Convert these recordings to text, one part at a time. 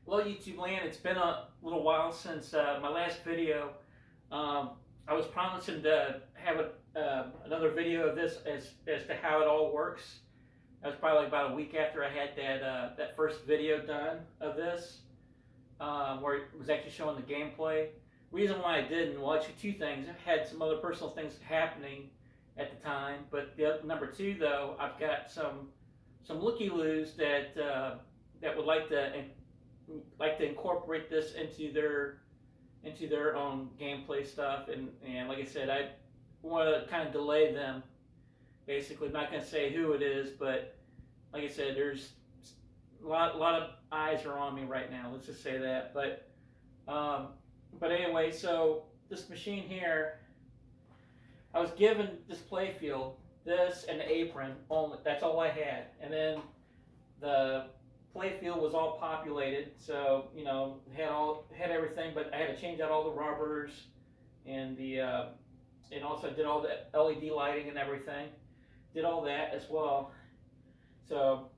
Hello YouTube land, it's been a little while since my last video. I was promising to have another video of this as to how it all works. That was probably about a week after I had that first video done of this, where it was actually showing the gameplay. Reason why I didn't, well, actually two things. I had some other personal things happening at the time, but number two though, I've got some looky-loos that would like to incorporate this into their own gameplay stuff, and like I said, I want to kind of delay them. Basically, I'm not going to say who it is, but like I said, there's a lot of eyes are on me right now. Let's just say that. But anyway, so this machine here, I was given this play field, this and the apron only. That's all I had, and then the play field was all populated, so had everything, but I had to change out all the rubbers and and also did all the LED lighting and everything. Did all that as well. So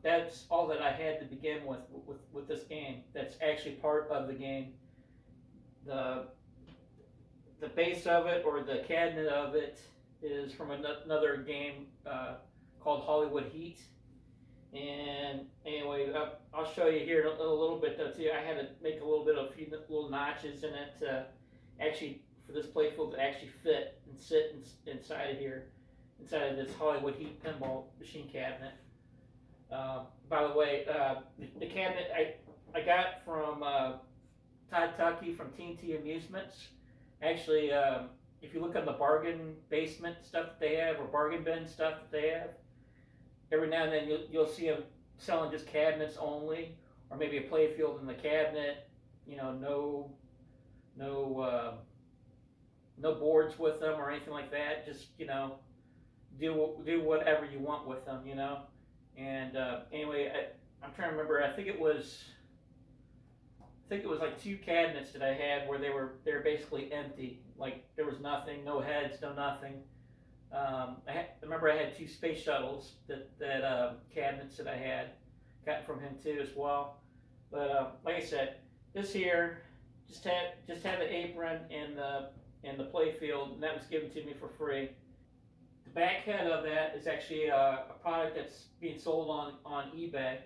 that's all that I had to begin with this game. That's actually part of the game. The the base of it, or the cabinet of it, is from another game called Hollywood Heat. And anyway, I'll show you here in a little bit though too. I had to make a few little notches in it to actually, for this playfield to actually fit and sit inside of here, inside of this Hollywood Heat pinball machine cabinet. By the way, the cabinet I got from Todd Tuckey from TNT Amusements. Actually, if you look on the bargain basement stuff that they have, or bargain bin stuff that they have, every now and then you'll see them selling just cabinets only, or maybe a play field in the cabinet. No no boards with them or anything like that. Just do whatever you want with them. And anyway, I'm trying to remember. I think it was like two cabinets that I had where they were basically empty. Like there was nothing, no heads, no nothing. I remember I had two space shuttles that cabinets that I had got from him too as well. But like I said, this here just had the apron and the play field, and that was given to me for free. The back head of that is actually a product that's being sold on eBay.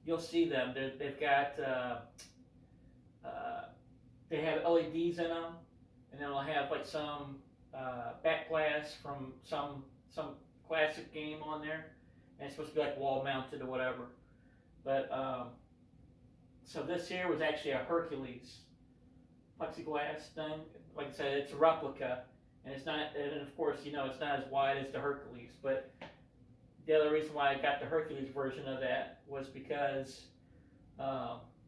You'll see them. They've got they have LEDs in them, and then they'll have like some back glass from some classic game on there, and it's supposed to be like wall mounted or whatever. But so this here was actually a Hercules plexiglass thing. Like I said, it's a replica, and it's not. And of course, it's not as wide as the Hercules. But the other reason why I got the Hercules version of that was because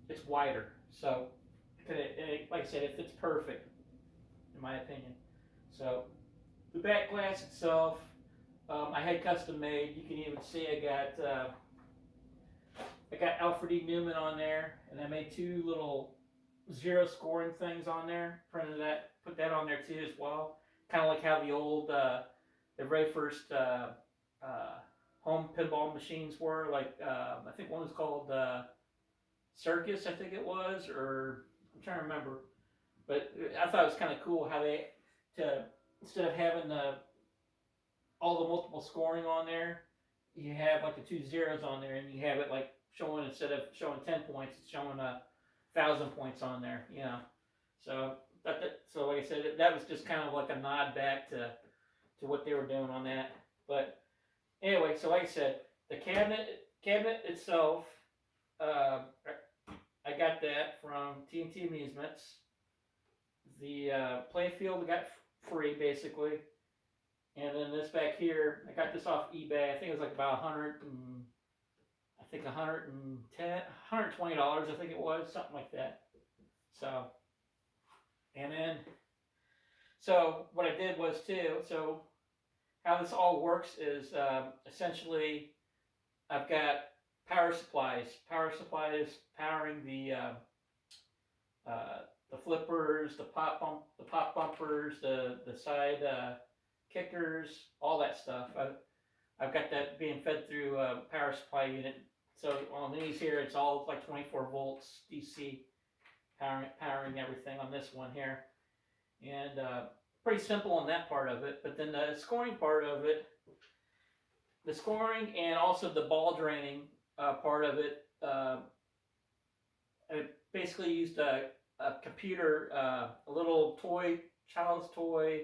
it's wider. So, like I said, it fits perfect, in my opinion. So, the back glass itself, I had custom made. You can even see I got Alfred E. Newman on there, and I made two little zero scoring things on there. Put that on there too as well. Kind of like how the very first home pinball machines were. Like I think one was called Circus, I think it was, or I'm trying to remember. But I thought it was kind of cool how instead of having all the multiple scoring on there, you have like the two zeros on there, and you have it like showing, instead of showing 10 points, it's showing 1,000 points on there. So so like I said, that was just kind of like a nod back to what they were doing on that. But anyway, so like I said, the cabinet itself, I got that from TNT Amusements. The playfield I got free basically, and then this back here, I got this off eBay. I think it was like about $120. I think it was something like that. So, and then so what I did was too. So how this all works is essentially I've got power supplies. Power supplies powering the flippers, the pop bumpers, the side kickers, all that stuff. I've got that being fed through a power supply unit So on these here, it's all like 24 volts DC powering everything on this one here. And pretty simple on that part of it. But then the scoring part of it, the scoring and also the ball draining part of it, I basically used a computer, a little toy, child's toy,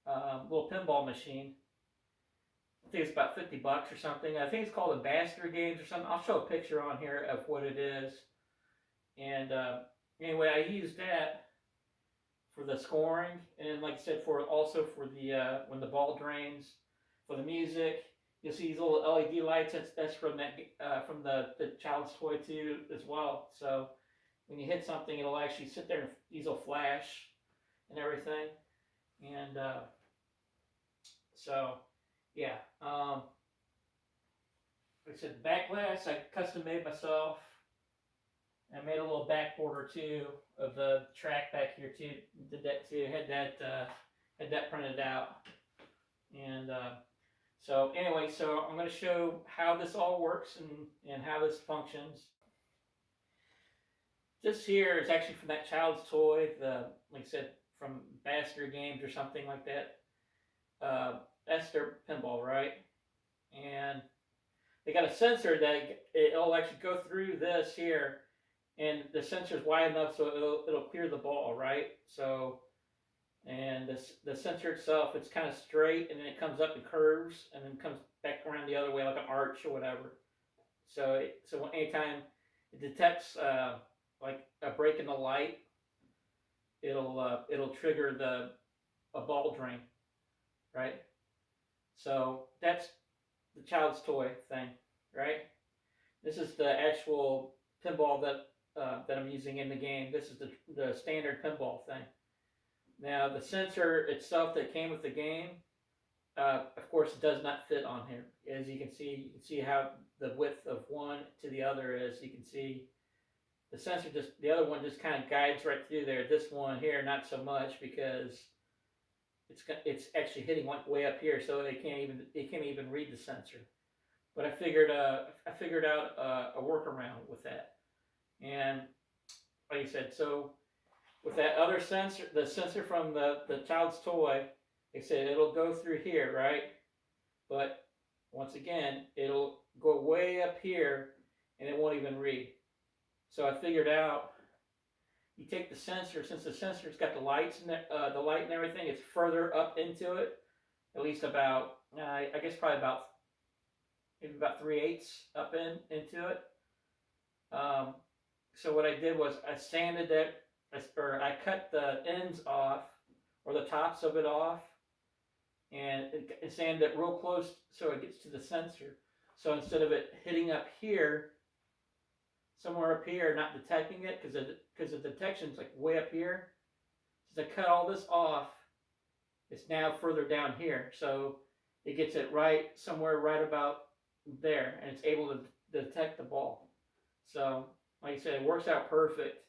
little pinball machine. I think it's about $50 or something. I think it's called Ambassador Games or something. I'll show a picture on here of what it is. And anyway, I used that for the scoring, and like I said, also for the when the ball drains, for the music. You'll see these little LED lights. That's from that from the child's toy too as well. So when you hit something, it'll actually sit there and these will flash and everything. And so yeah, like I said, the back glass I custom made myself. I made a little back border too of the track back here too. Did that too. Had that printed out. And so anyway, so I'm going to show how this all works and how this functions. This here is actually from that child's toy. Like I said, from Ambassador Games or something like that. That's their pinball, right? And they got a sensor that it'll actually go through this here. And the sensor is wide enough so it'll clear the ball, right? So, and the sensor itself, it's kind of straight, and then it comes up and curves, and then comes back around the other way like an arch or whatever. So, anytime it detects like a break in the light, it'll trigger a ball drain, right? So that's the child's toy thing, right? This is the actual pinball that I'm using in the game. This is the standard pinball thing. Now the sensor itself that came with the game, of course, it does not fit on here. As you can see how the width of one to the other is. You can see the sensor the other one just kind of guides right through there. This one here, not so much, because it's actually hitting way up here, so it can't even read the sensor. But I figured out a workaround with that. And like I said, so with that other sensor, the sensor from the child's toy, like I said, it'll go through here, right? But once again, it'll go way up here and it won't even read. So I figured out, you take the sensor, since the sensor's got the lights and the light and everything, it's further up into it, at least about, I guess probably maybe about 3/8 up into it. So what I did was I sanded that, or I cut the ends off, or the tops of it off, and it sanded it real close so it gets to the sensor. So instead of it hitting up here, somewhere up here, not detecting it, because the detection's like way up here, since I cut all this off, it's now further down here. So it gets it somewhere right about there, and it's able to detect the ball. So like I said, it works out perfect.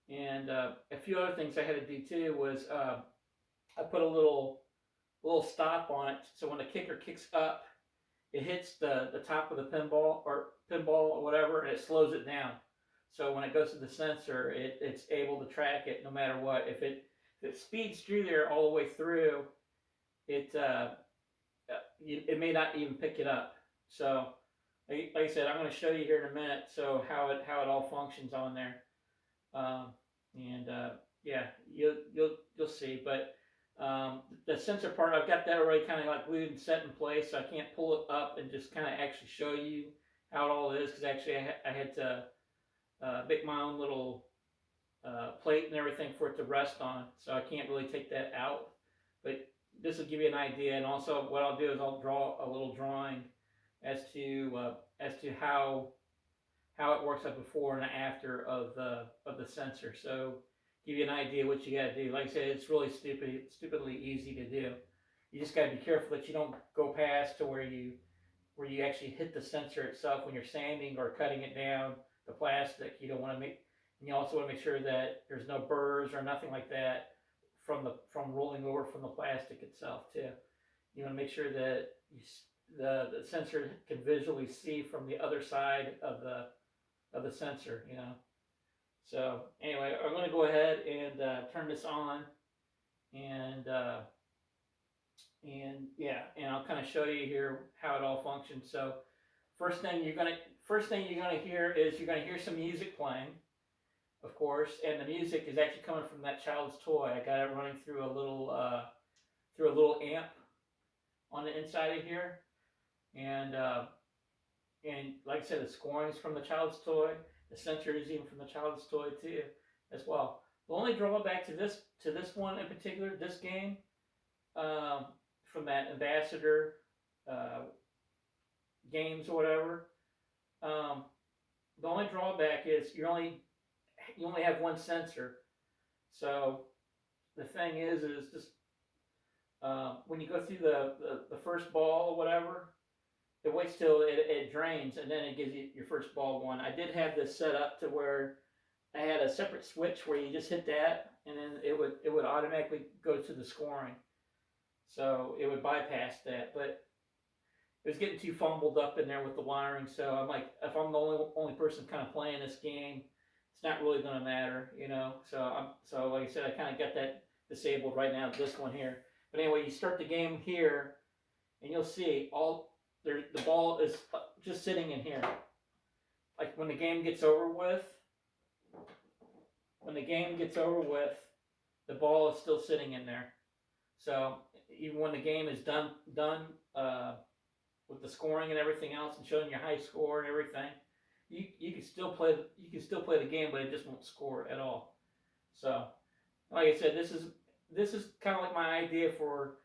And a few other things I had to do too was I put a little stop on it, so when the kicker kicks up, it hits the top of the pinball or whatever, and it slows it down. So when it goes to the sensor, it's able to track it no matter what. If it speeds through there all the way through, it may not even pick it up. So like I said, I'm going to show you here in a minute. So how it all functions on there, yeah, you'll see. But the sensor part, I've got that already kind of like glued and set in place, so I can't pull it up and just kind of actually show you how it all is, because actually I had to make my own little plate and everything for it to rest on, so I can't really take that out. But this will give you an idea, and also what I'll do is I'll draw a little drawing as to how it works up before and after of the sensor. So give you an idea what you got to do. Like I said, it's really stupidly easy to do. You just got to be careful that you don't go past to where you actually hit the sensor itself when you're sanding or cutting it down, the plastic. You don't want to make, and you also want to make sure that there's no burrs or nothing like that from rolling over from the plastic itself too. You want to make sure that the sensor can visually see from the other side of the sensor, you know. So anyway, I'm going to go ahead and turn this on, and yeah, and I'll kind of show you here how it all functions. So first thing you're gonna hear is you're gonna hear some music playing, of course, and the music is actually coming from that child's toy. I got it running through a little amp on the inside of here, and like I said, the scoring is from the child's toy. The sensor is even from the child's toy too, as well. The only drawback to this one in particular, this game, from that Ambassador games or whatever, the only drawback is you only have one sensor. So the thing is just when you go through the first ball or whatever, it waits till it drains, and then it gives you your first ball going. I did have this set up to where I had a separate switch where you just hit that, and then it would automatically go to the scoring. So it would bypass that, but it was getting too fumbled up in there with the wiring. So I'm like, if I'm the only person kind of playing this game, it's not really going to matter, you know. So like I said, I kind of got that disabled right now. This one here, but anyway, you start the game here, and you'll see the ball is just sitting in here. Like when the game gets over with, the ball is still sitting in there. So even when the game is done with the scoring and everything else, and showing your high score and everything, you can still play the game, but it just won't score at all. So, like I said, this is kind of like my idea for,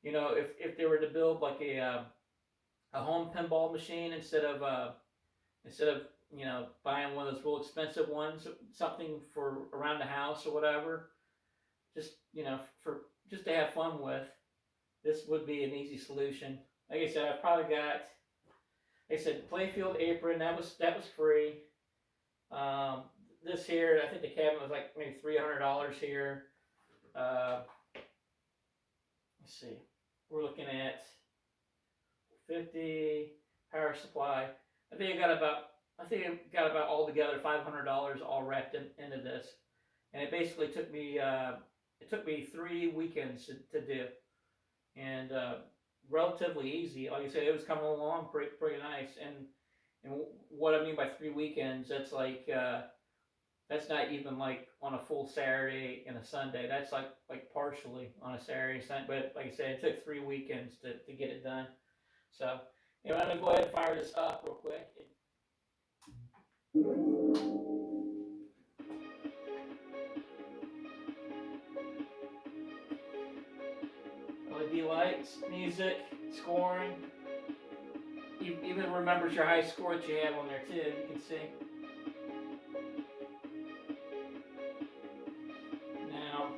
you know, if they were to build like a home pinball machine instead of you know, buying one of those real expensive ones, something for around the house or whatever, just, you know, just to have fun with. This would be an easy solution. Like I said, I've probably got, like I said, playfield apron, that was free. This here, I think the cabinet was like maybe $300 here. Let's see, we're looking at 50 power supply. I think I got about altogether $500 all wrapped into this, and it basically took me 3 weekends to do, and relatively easy. Like I said, it was coming along pretty nice. And what I mean by 3 weekends, that's like that's not even like on a full Saturday and a Sunday. That's like partially on a Saturday and Sunday. But like I said, it took 3 weekends to get it done. So anyway, I'm gonna go ahead and fire this up real quick. LED lights, music, scoring. Even remembers your high score that you had on there too. You can see. Now,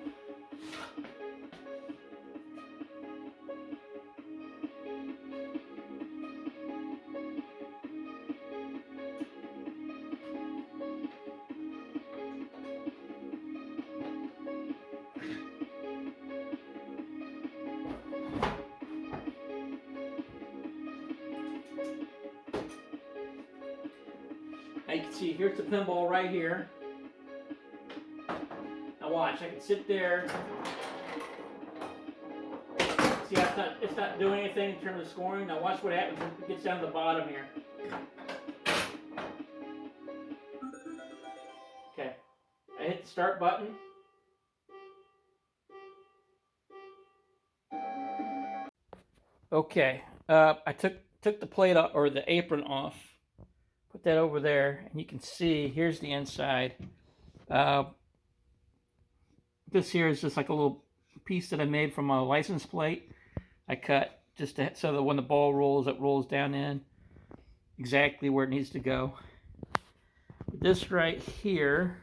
you can see here's the pinball right here. Now watch, I can sit there. See how it's not doing anything in terms of scoring. Now watch what happens when it gets down to the bottom here. Okay, I hit the start button. Okay, I took the plate off, or the apron off. Put that over there, and you can see here's the inside. This here is just like a little piece that I made from a license plate. I cut just so that when the ball rolls, it rolls down in exactly where it needs to go. This right here,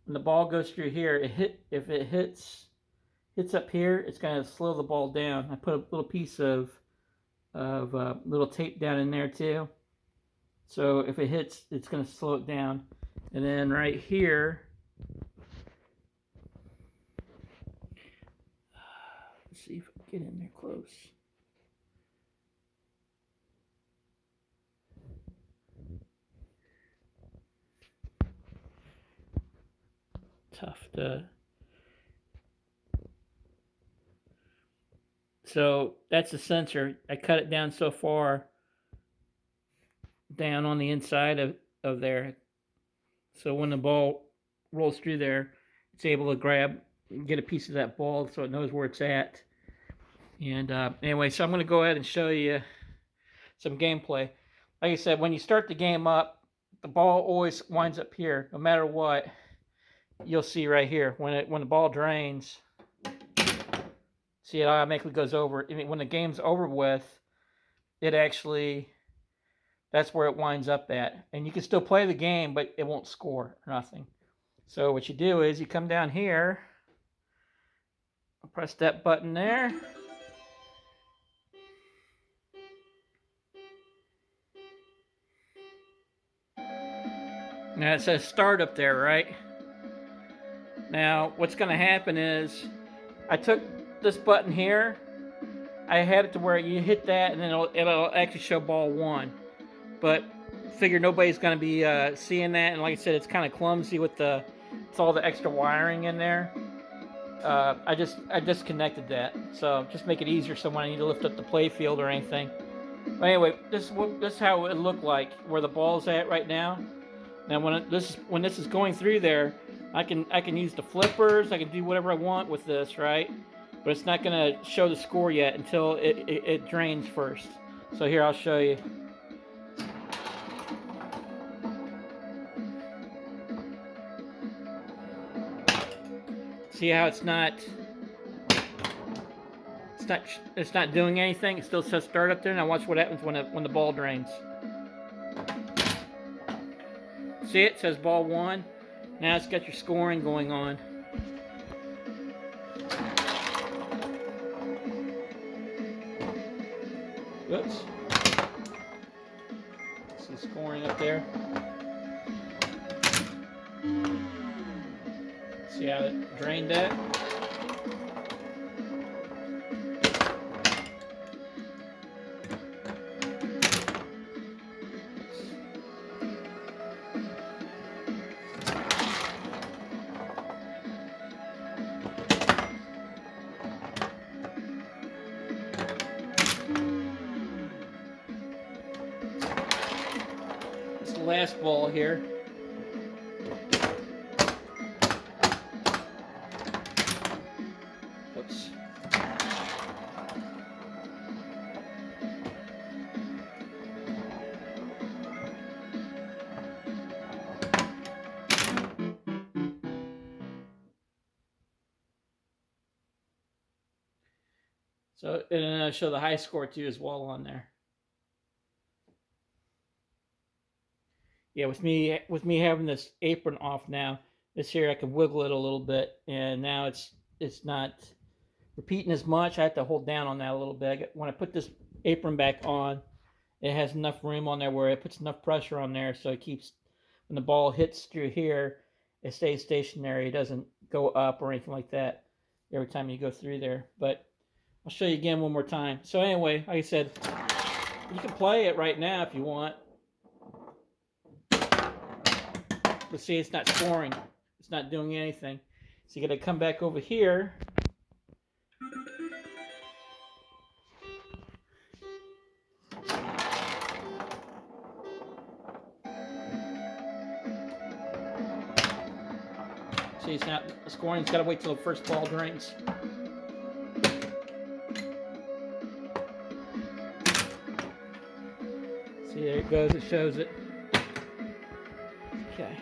when the ball goes through here, if it hits up here, it's going to slow the ball down. I put a little piece of little tape down in there too. So if it hits, it's going to slow it down. And then right here, let's see if I can get in there close. tough. So that's the sensor. I cut it down so far down on the inside of there. So when the ball rolls through there, it's able to get a piece of that ball so it knows where it's at. And anyway, so I'm going to go ahead and show you some gameplay. Like I said, when you start the game up, the ball always winds up here, no matter what. You'll see right here when the ball drains. See, it automatically goes over. I mean, when the game's over with, it actually, that's where it winds up at. And you can still play the game, but it won't score or nothing. So what you do is you come down here, press that button there. Now it says start up there, right? Now what's going to happen is I took this button here, I had it to where you hit that and then it'll actually show ball 1. But figure nobody's going to be seeing that, and like I said, it's kind of clumsy with it's all the extra wiring in there. I disconnected that, so just make it easier so when I need to lift up the play field or anything. But anyway, this is how it looked like where the ball's at right now. Now when this is going through there, I can use the flippers, I can do whatever I want with this, right? But it's not going to show the score yet until it drains first. So here, I'll show you. See how it's not doing anything? It still says start up there. Now watch what happens when the ball drains. See, it says ball 1. Now it's got your scoring going on. Oops. See scoring up there. See how it drained that? This is the last ball here. Oops. So, and I'll show the high score too as well on there. Yeah, with me having this apron off now, this here I can wiggle it a little bit, and now it's not repeating as much. I have to hold down on that a little bit. When I put this apron back on, it has enough room on there where it puts enough pressure on there so it keeps, when the ball hits through here, it stays stationary. It doesn't go up or anything like that every time you go through there. But I'll show you again one more time. So anyway, like I said, you can play it right now if you want. But see, it's not scoring. It's not doing anything. So you got to come back over here. See, it's not scoring. It's got to wait till the first ball drains. See, there it goes. It shows it. Okay.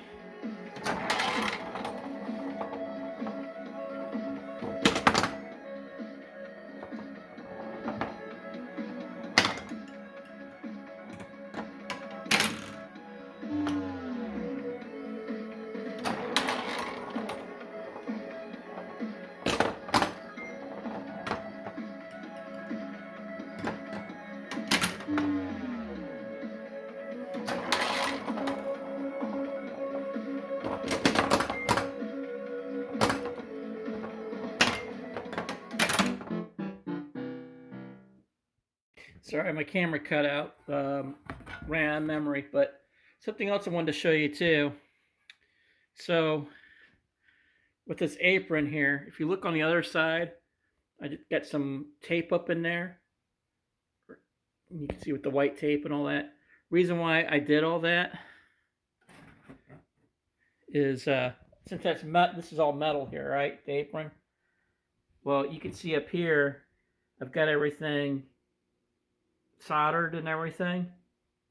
Sorry, my camera cut out, ran out of memory, but something else I wanted to show you too. So with this apron here, if you look on the other side, I just got some tape up in there. You can see with the white tape and all that. Reason why I did all that is since this is all metal here, right? The apron. Well, you can see up here, I've got everything soldered and everything.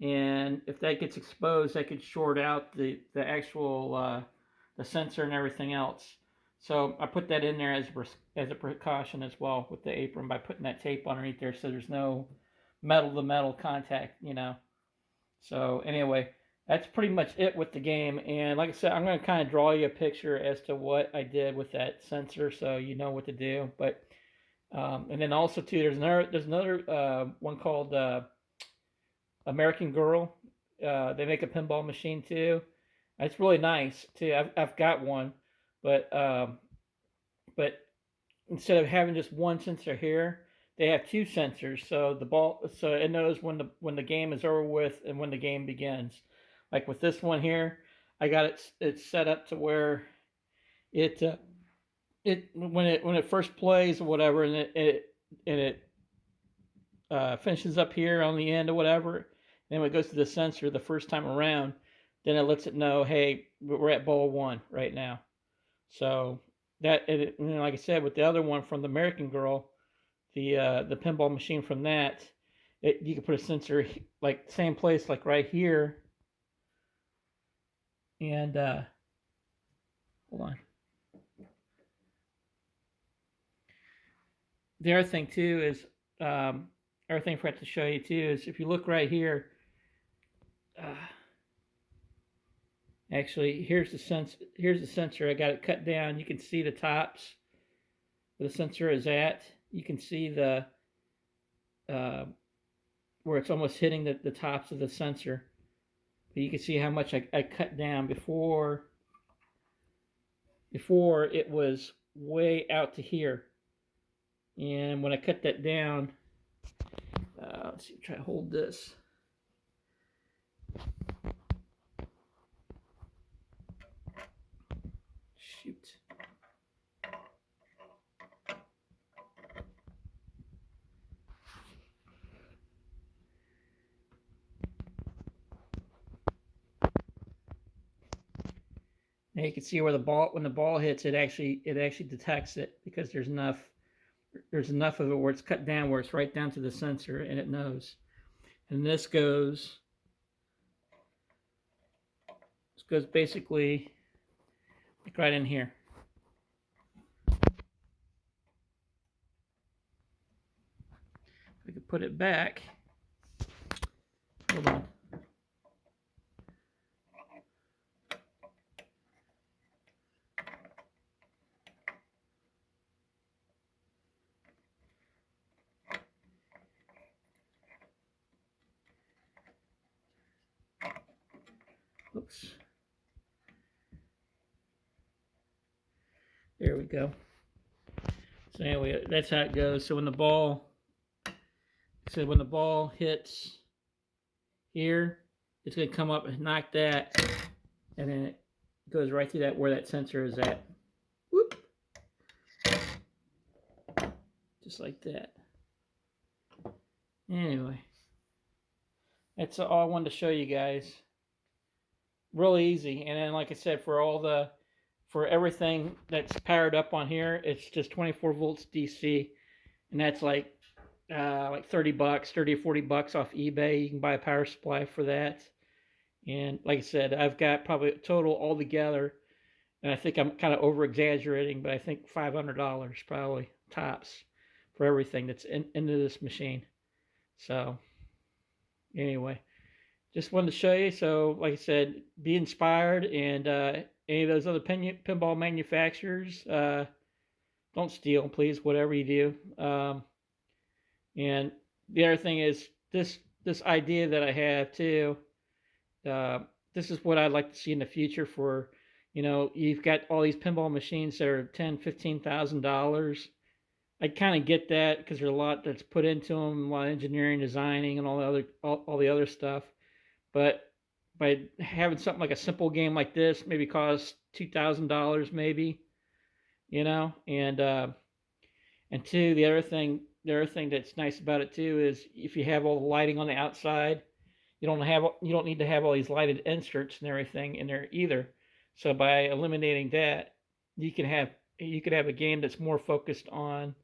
And if that gets exposed, that could short out the actual the sensor and everything else. So I put that in there as a precaution as well with the apron by putting that tape underneath there, so there's no metal to metal contact, you know. So anyway, that's pretty much it with the game. And like I said, I'm going to kind of draw you a picture as to what I did with that sensor, so you know what to do. But and then also too, there's another one called American Girl. They make a pinball machine too. It's really nice too. I've got one, but instead of having just one sensor here, they have two sensors. So so it knows when the game is over with and when the game begins. Like with this one here, I got it's set up to where it when it first plays or whatever, and it finishes up here on the end or whatever. Then when it goes to the sensor the first time around, then it lets it know, hey, we're at ball 1 right now. So like I said, with the other one from the American Girl, the pinball machine from that, you can put a sensor like same place, like right here. And hold on. The other thing too is other thing I forgot to show you too is if you look right here. Actually, here's the sensor. I got it cut down. You can see the tops where the sensor is at. You can see the where it's almost hitting the tops of the sensor. But you can see how much I cut down before it was way out to here. And when I cut that down, let's see, try to hold this. Shoot. Now you can see where when the ball hits, it actually detects it because there's enough of it where it's cut down, where it's right down to the sensor, and it knows. And this goes basically like right in here. We could put it back. Hold on. Oops. There we go. So anyway, that's how it goes. So when the ball hits here, it's going to come up and knock that, and then it goes right through that where that sensor is at. Whoop. Just like that. Anyway, that's all I wanted to show you guys. Really easy. And then, like I said, for everything that's powered up on here, it's just 24 volts DC, and that's like $30, $30 or $40 off eBay. You can buy a power supply for that. And like I said, I've got probably a total altogether, and I think I'm kind of over exaggerating, but I think $500 probably tops for everything that's into this machine. So anyway, just wanted to show you. So like I said, be inspired, and any of those other pinball manufacturers, don't steal, please, whatever you do. And the other thing is this idea that I have too. This is what I'd like to see in the future for, you've got all these pinball machines that are $10,000, $15,000. I kind of get that because there's a lot that's put into them, a lot of engineering, designing, and all the other stuff. But by having something like a simple game like this, maybe cost $2,000 maybe, you know. And two, the other thing that's nice about it too is if you have all the lighting on the outside, you don't need to have all these lighted inserts and everything in there either. So by eliminating that, you can have you could have a game that's more focused on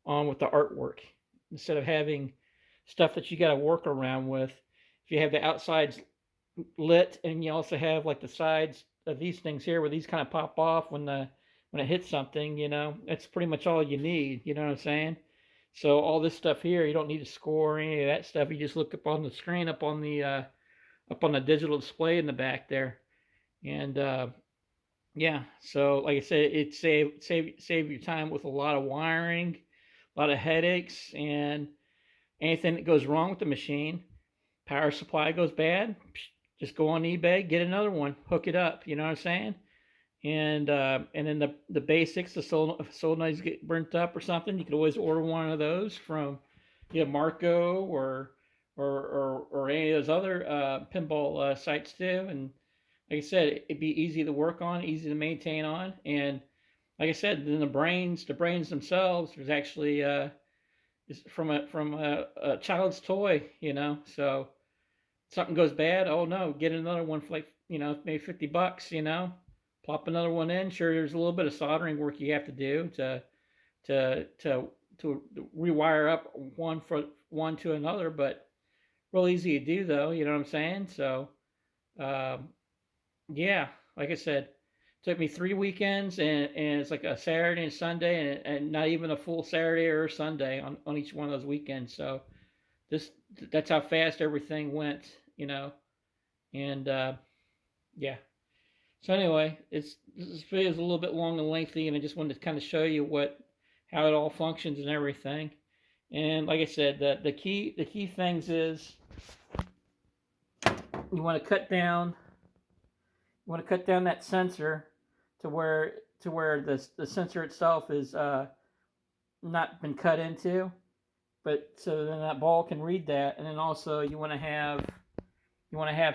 with the artwork instead of having stuff that you got to work around with. If you have the outsides lit and you also have like the sides of these things here where these kind of pop off when it hits something, that's pretty much all you need. You know what I'm saying? So all this stuff here, you don't need to score or any of that stuff. You just look up on the screen, up on the digital display in the back there, and yeah. So like I said, it save your time with a lot of wiring, a lot of headaches, and anything that goes wrong with the machine. Power supply goes bad, just go on eBay, get another one, hook it up. You know what I'm saying? And then the basics, the solenoids get burnt up or something, you could always order one of those from Marco or any of those other pinball sites too. And like I said, it'd be easy to work on, easy to maintain on, and like I said, then the brains themselves was actually is from a child's toy, So something goes bad, oh no, get another one for like maybe $50, plop another one in. Sure, there's a little bit of soldering work you have to do to to rewire up one to another, but real easy to do though. You know what I'm saying? So um, yeah, like I said, it took me 3 weekends, and it's like a Saturday and Sunday, and not even a full Saturday or Sunday on each one of those weekends. So this that's how fast everything went, and yeah. So anyway, this video is a little bit long and lengthy, and I just wanted to kind of show you how it all functions and everything. And like I said, the key things is you want to cut down that sensor to where the sensor itself is not been cut into, but so then that ball can read that. And then also you want to have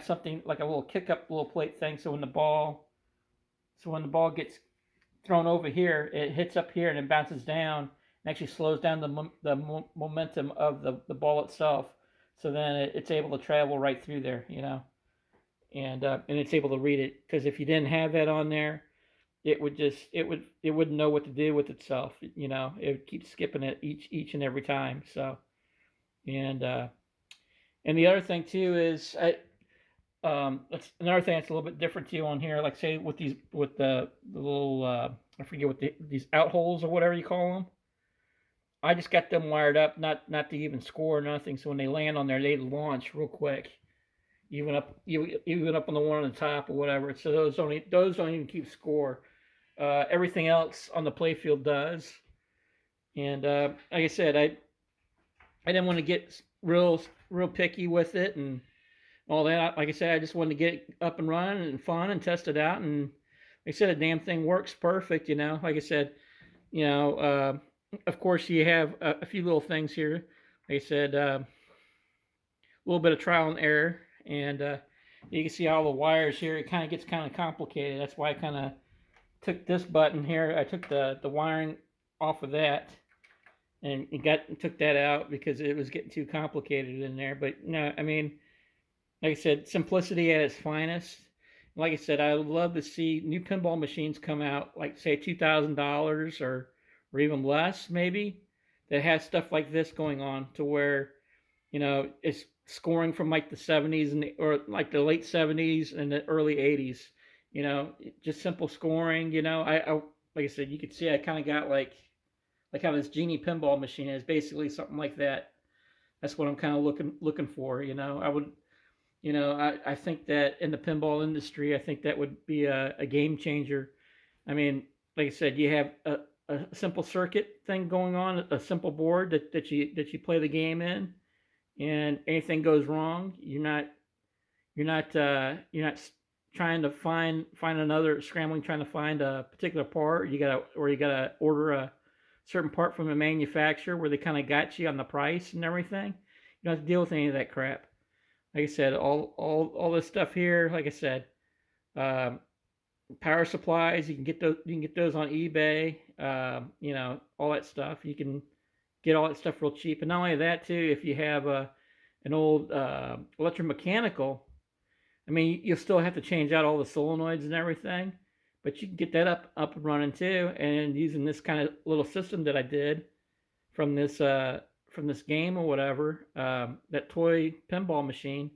something like a little kick up little plate thing, so when the ball gets thrown over here, it hits up here and then bounces down and actually slows down the momentum of the ball itself. So then it's able to travel right through there, and it's able to read it. Because if you didn't have that on there, it wouldn't know what to do with itself. It would keep skipping it each and every time. So and and the other thing too is that's another thing that's a little bit different too on here. Like say with the little I forget what these out holes or whatever you call them. I just got them wired up, not to even score or nothing. So when they land on there, they launch real quick, even up on the one on the top or whatever. So those don't even keep score. Everything else on the playfield does. And like I said, I didn't want to get real picky with it and all that. Like I said, I just wanted to get it up and running and fun and test it out. And like I said, the damn thing works perfect. Like I said, of course you have a few little things here. Like I said, a little bit of trial and error, and you can see all the wires here. It gets kind of complicated. That's why I kind of took this button here. I took the wiring off of that and took that out because it was getting too complicated in there. But no, I mean, like I said, simplicity at its finest. Like I said, I would love to see new pinball machines come out, like say $2,000 or even less, maybe, that has stuff like this going on, to where it's scoring from like the 70s or like the late 70s and the early 80s. Just simple scoring. I like I said, you could see I kind of got like how this Genie pinball machine is, basically something like that. That's what I'm kind of looking for. I would, I think that in the pinball industry, I think that would be a game changer. I mean, like I said, you have a simple circuit thing going on, a simple board that you play the game in, and anything goes wrong, you're not trying to trying to find a particular part. You gotta order a certain part from a manufacturer where they kind of got you on the price and everything. You don't have to deal with any of that crap. Like I said, all this stuff here, like I said, power supplies. You can get those. You can get those on eBay. All that stuff. You can get all that stuff real cheap. And not only that, too, if you have an old electromechanical, I mean, you'll still have to change out all the solenoids and everything, but you can get that up and running too. And using this kind of little system that I did from this game or whatever, that toy pinball machine,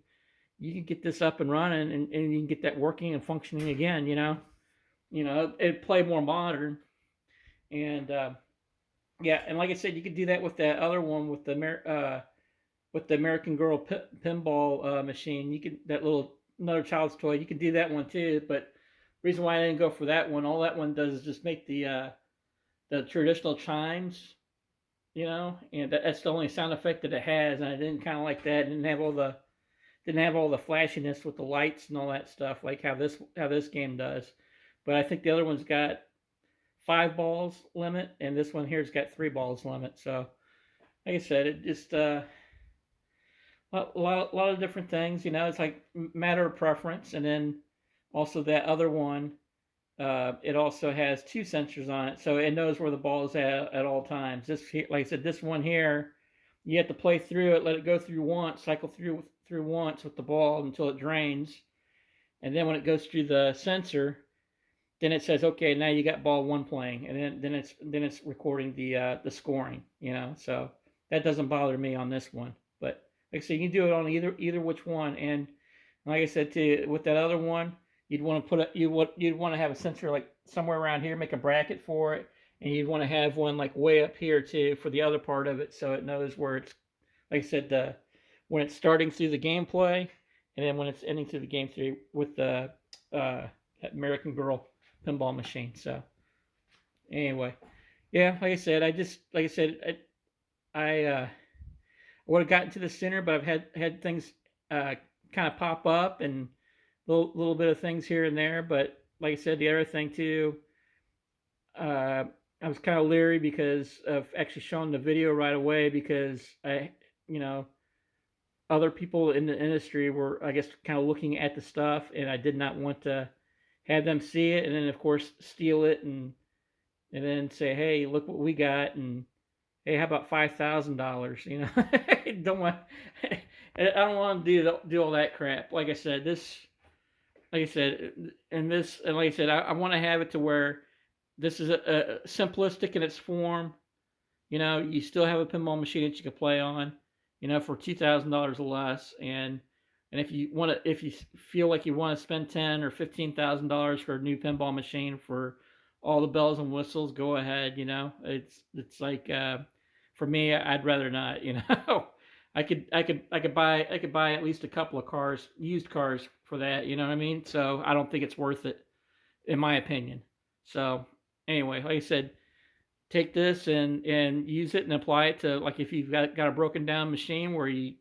you can get this up and running, and you can get that working and functioning again. It'd play more modern, and yeah, and like I said, you could do that with that other one with the American Girl pinball machine. You could that little another child's toy. You can do that one too. But the reason why I didn't go for that one, all that one does is just make the traditional chimes, and that's the only sound effect that it has. And I didn't kind of like that. It didn't have all the flashiness with the lights and all that stuff like how this game does. But I think the other one's got 5 balls limit, and this one here's got 3 balls limit. So like I said, it just a lot of different things. It's like matter of preference. And then also that other one, it also has 2 sensors on it, so it knows where the ball is at all times. This, like I said, this one here, you have to play through it, let it go through once, cycle through once with the ball until it drains, and then when it goes through the sensor, then it says, okay, now you got ball 1 playing, and then it's recording the scoring. So that doesn't bother me on this one. But like I said, you can do it on either which one. And like I said too, with that other one, you'd want to you'd want to have a sensor like somewhere around here, make a bracket for it, and you'd want to have one like way up here too for the other part of it, so it knows where it's, like I said, when it's starting through the gameplay, and then when it's ending through the game through with the American Girl pinball machine. So anyway, yeah, like I said, I would have gotten to the center, but I've had things kind of pop up and little bit of things here and there. But like I said, the other thing too, I was kind of leery because of actually showing the video right away, because other people in the industry were, I guess, kind of looking at the stuff, and I did not want to have them see it and then of course steal it and then say, hey, look what we got, and hey, how about $5,000? I don't want to do all that crap. Like I said, I want to have it to where this is a simplistic in its form. You still have a pinball machine that you can play on, for $2,000 or less, and if you feel like you want to spend $10,000 or $15,000 for a new pinball machine for all the bells and whistles, go ahead. It's like for me, I'd rather not. I could buy at least a couple of used cars for that. You know what I mean? So I don't think it's worth it, in my opinion. So anyway, like I said, take this and use it and apply it to, like, if you've got a broken down machine where you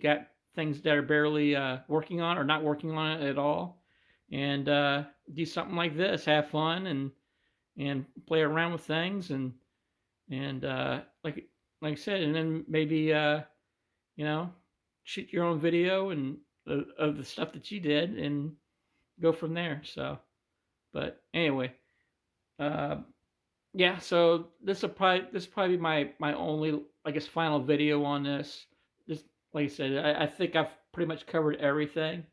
got things that are barely working on or not working on it at all, and do something like this. Have fun and play around with things and like I said, and then maybe shoot your own video and of the stuff that you did and go from there. So, but anyway, yeah. So this will probably be my only, I guess, final video on this. Just like I said, I think I've pretty much covered everything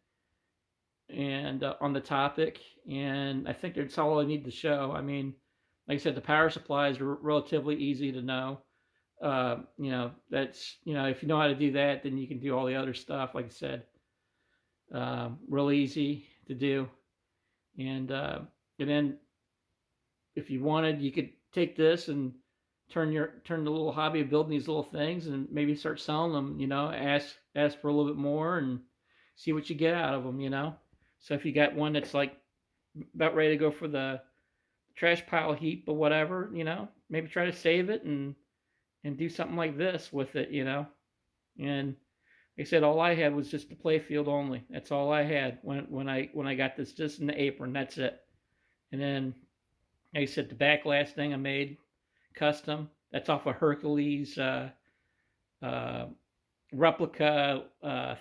and on the topic, and I think that's all I need to show. I mean, like I said, the power supplies are relatively easy to know. That's, if you know how to do that, then you can do all the other stuff. Like I said, real easy to do. And then if you wanted, you could take this and turn the little hobby of building these little things and maybe start selling them. Ask for a little bit more and see what you get out of them. So if you got one that's like about ready to go for the trash pile heap or whatever, maybe try to save it and do something like this with it, And like I said, all I had was just the play field only. That's all I had when I got this, just in the apron. That's it. And then, like I said, the backlash thing I made custom. That's off a Hercules replica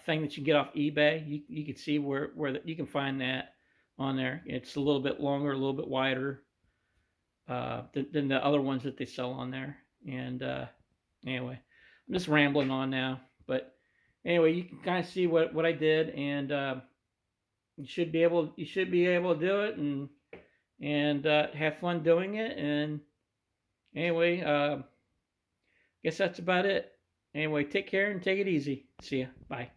thing that you get off eBay. You can see where you can find that on there. It's a little bit longer, a little bit wider than the other ones that they sell on there. And anyway, I'm just rambling on now. But anyway, you can kind of see what I did, and you should be able to do it and have fun doing it. And anyway, guess that's about it. Anyway, take care and take it easy. See ya. Bye.